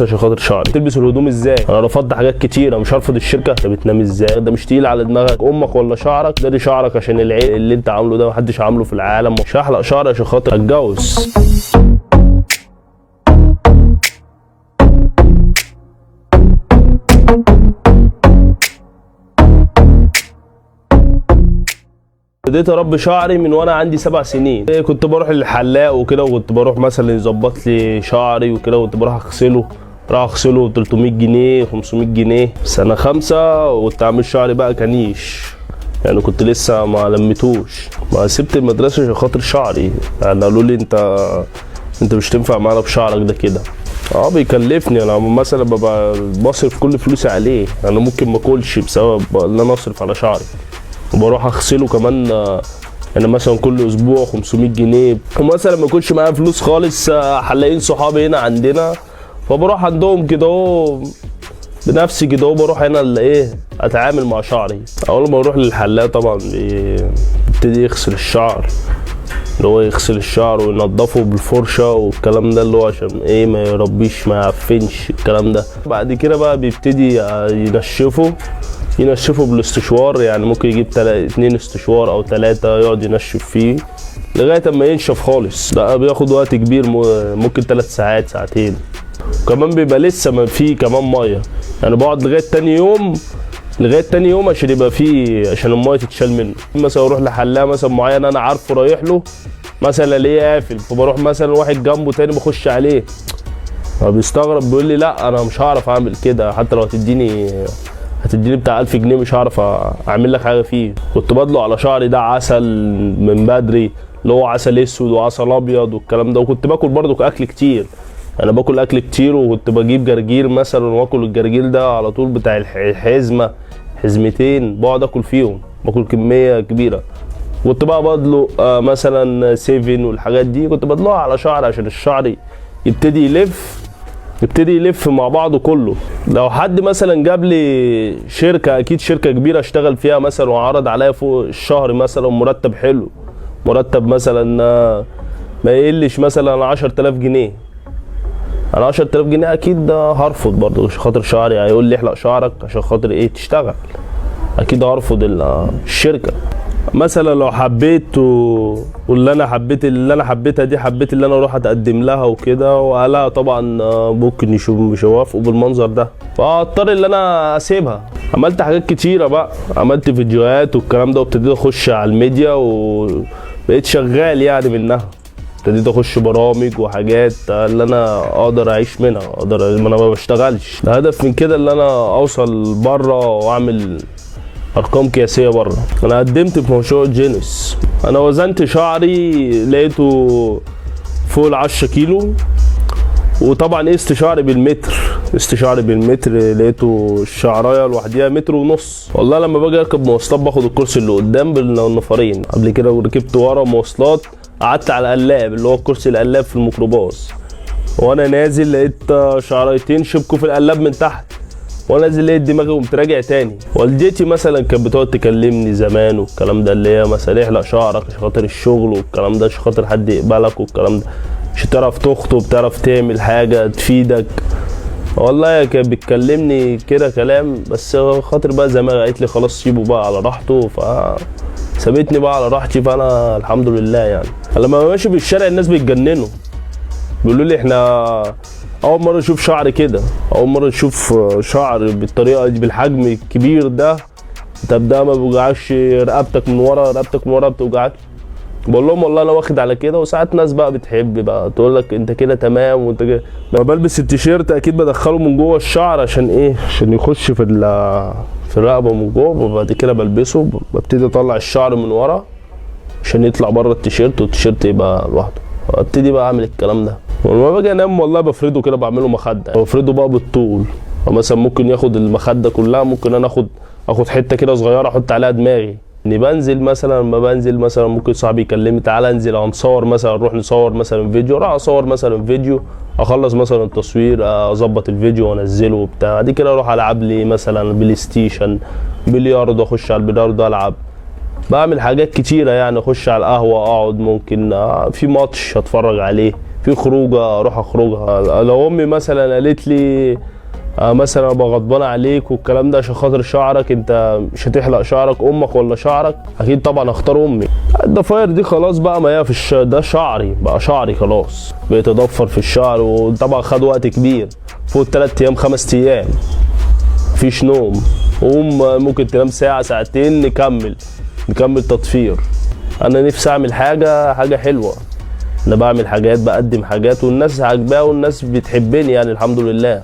المدرسه عشان خاطر شعري. تلبس الهدوم ازاي؟ انا رفضت حاجات كتيره، مش هرفض الشركه. انت بتنام ازاي؟ ده مش تقيل على دماغك امك ولا شعرك؟ ده شعرك عشان العيب اللي انت عامله ده محدش عامله في العالم. مش هحلق شعري عشان خاطر اتجوز. بديت اربي شعري من وانا عندي 7 سنين. كنت بروح للحلاق وكده، وكنت بروح مثلا يظبط لي شعري وكده، وكنت بروح اغسله. راح اغسله 300 جنيه 500 جنيه. سنه 5 وكنت عامل شعري بقى كنيش، يعني كنت لسه ما لميتوش. ما سبت المدرسه عشان خاطر شعري. يعني قالوا لي انت مش تنفع معانا بشعرك ده كده. بيكلفني. انا مثلا ببقى بصرف كل فلوسي عليه. انا ممكن ما اكلش بسبب ان انا اصرف على شعري، وبروح اغسله كمان. يعني مثلا كل اسبوع 500 جنيه. ومثلا ما يكونش معايا فلوس خالص، حلاقين صحابي هنا عندنا، فبروح عندهم كده بنفسي كده، بروح هنا اتعامل مع شعري. اول ما اروح للحلاق طبعا بيبتدي يغسل الشعر، اللي هو يغسل الشعر وينضفه بالفرشه والكلام ده، اللي هو عشان ما يربيش، ما يعفنش الكلام ده. بعد كده بقى بيبتدي ينشفه بالاستشوار. يعني ممكن يجيب 2 استشوار او 3 يقعد ينشف فيه لغايه اما ينشف خالص. ده بياخد وقت كبير، ممكن 3 ساعات ساعتين. وكمان بيبقى لسه ما فيه كمان ميه، يعني بقعد لغايه تاني يوم عشان يبقى فيه، عشان الميه تتشال منه. مثلا اروح لحلاق مثلا معين انا عارفه رايح له، مثلا الاقيه قافل، فبروح مثلا واحد جنبه تاني بخش عليه، فبيستغرب بيقول لي لا انا مش هعرف اعمل كده، حتى لو هتديني بتاع 1000 جنيه مش هعرف اعمل لك حاجه فيه. كنت بدلق على شعري ده عسل من بدري، اللي هو عسل اسود وعسل ابيض والكلام ده. وكنت باكل برضو اكل كتير، انا باكل اكل كتير. وكنت بجيب جرجير مثلا واكل الجرجير ده على طول، بتاع الحزمه حزمتين بقعد اكل فيهم، باكل كميه كبيره. كنت بقى بدلق مثلا 7 والحاجات دي، كنت بدلقها على شعري عشان الشعر يبتدي يلف مع بعضه كله. لو حد مثلا جاب لي شركه، اكيد شركه كبيره اشتغل فيها مثلا، وعرض عليا فوق الشهر مثلا مرتب حلو، مرتب مثلا ما يقلش مثلا 10000 جنيه. انا 10000 جنيه اكيد ده هرفض برضه عشان خاطر شعري. هيقول لي احلق شعرك عشان خاطر تشتغل، اكيد هرفض الشركه. مثلا لو حبيت واللي انا حبيتها دي، حبيت اللي انا اروح اتقدم لها وكده، وقالها طبعا ممكن مش هيوافقوا بالمنظر ده، فاضطر ان انا اسيبها. عملت حاجات كتيره بقى، عملت فيديوهات والكلام ده، وابتديت اخش على الميديا وبقيت شغال يعني منها. ابتديت اخش برامج وحاجات اللي انا اقدر اعيش منها، ما انا ما بشتغلش. الهدف من كده اللي انا اوصل بره واعمل ارقام قياسيه بره. انا قدمت في مشروع جينيس. انا وزنت شعري لقيته فوق 10 كيلو، وطبعا قست شعري بالمتر، لقيته الشعرايه لوحديها 1.5 متر. والله لما باجي اركب مواصلات باخد الكرسي اللي قدام بالنفرين. قبل كده وركبت ورا مواصلات، قعدت على القلاب اللي هو الكرسي القلاب في الميكروباص، وانا نازل لقيت شعريتين شبكوا في القلاب من تحت، وانا نازل لقيت دماغي قمت راجع تاني. والدتي مثلا كانت بتقعد تكلمني زمان والكلام ده، اللي هي مثلا احلق شعرك عشان خاطر الشغل والكلام ده، عشان خاطر حد يقبلك والكلام ده، عشان تعرف تخطب، تعرف تعمل حاجه تفيدك. والله كانت بتكلمني كده كلام، بس خاطر بقى زي ما قالت لي خلاص سيبه بقى على راحته، سابتني بقى على راحتي. فانا الحمد لله يعني. لما ماشي في الشارع الناس بيتجننوا، بيقولوا لي احنا اول مره نشوف شعر كده، اول مره نشوف شعر بالطريقه دي بالحجم الكبير ده. طب ده ما بيوجعكش رقبتك من ورا ما بتوجعكش؟ بقول لهم والله انا واخد على كده. وساعات ناس بقى بتحب بقى تقول لك انت كده تمام وانت كده. لما بلبس التيشيرت اكيد بدخله من جوه الشعر عشان عشان يخش في الرقبه من جوه، وبعد كده بلبسه ببتدي اطلع الشعر من ورا عشان يطلع بره التيشيرت، والتيشيرت يبقى لوحده. ابتدي بقى اعمل الكلام ده. ولما باجي انام والله بفرده كده، بعمله مخده، بفرده بقى بالطول. فمثلا ممكن ياخد المخده كلها، ممكن انا اخد حته كده صغيره احط عليها دماغي. اني بنزل مثلا، لما بنزل مثلا ممكن صاحبي يكلمني تعالى انزل هنصور مثلا، نروح نصور مثلا فيديو، راح اصور مثلا فيديو، اخلص مثلا التصوير، اظبط الفيديو وانزله وبتاع. بعد كده اروح العب لي مثلا بلاي ستيشن، بلياردو، اخش على البلياردو العب. بعمل حاجات كتيره يعني، اخش على القهوه اقعد، ممكن في ماتش اتفرج عليه في خروجه اروح اخرجها. لو امي مثلا قالت لي مثلا ابقى غضبانه عليك والكلام ده عشان خاطر شعرك، انت مش هتحلق شعرك، امك ولا شعرك؟ اكيد طبعا اختار امي. الضفاير دي خلاص بقى، ما هي في ده شعري بقى، شعري خلاص بقيت اضفر في الشعر، وطبعا خد وقت كبير فوق 3 ايام 5 ايام مفيش نوم، قوم ممكن تنام ساعه ساعتين نكمل تطفير. انا نفسي اعمل حاجه حلوه، انا بعمل حاجات بقدم حاجات والناس عاجباها والناس بتحبني يعني الحمد لله.